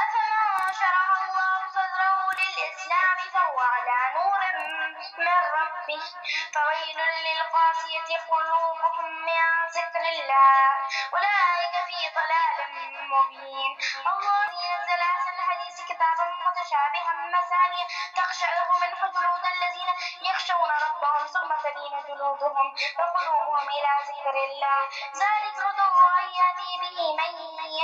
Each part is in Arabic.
أفمن شرح الله صدره للإسلام فهو على نور من ربه فويل للقاسية قلوبهم من ذكر الله أولئك في ضلال مبين. الله نزل أحسن الحديث كتابا متشابها مثانية تقشعر منه جلود الذين يخشون ربهم ثم تلين جلودهم وقلوبهم إلى ذكر الله ذلك هدى الله يهدي به من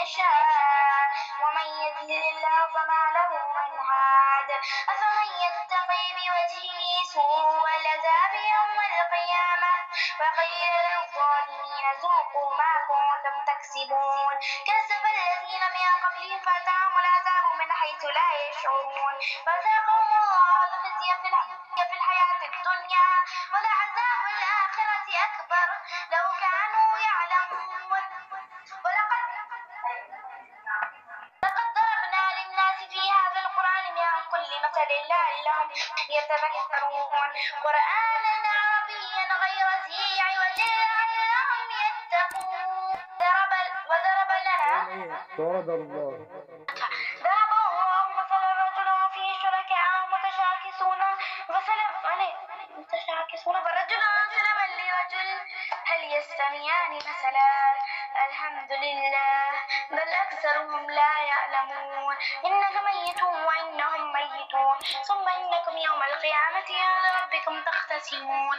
يشاء ومن يضلل الله فما له من هاد. أفمن يتقي بوجهه سوء العذاب يوم القيامة وقيل للظالمين ذوقوا ما كنتم تكسبون كذب الذين من قبلهم فأتاهم العذاب من حيث لا يشعرون فذاقهم الله الخزي في الحياة الدنيا ولعذاب الآخرة أكبر لو كانوا يعلمون. لقد ضربنا للناس في هذا القرآن من كل مثل لعلهم يتذكرون قرآنا عربيا غير ذي عوج لعلهم يتقون. ضرب الله مثلا رجلا فيه شركاء متشاكسون فرجل سلما لرجل هل يستويان مثلا الحمد لله بل أكثرهم لا يعلمون. إنك ميت وإنهم ميتون ثم إنكم يوم القيامة عند ربكم تختصمون.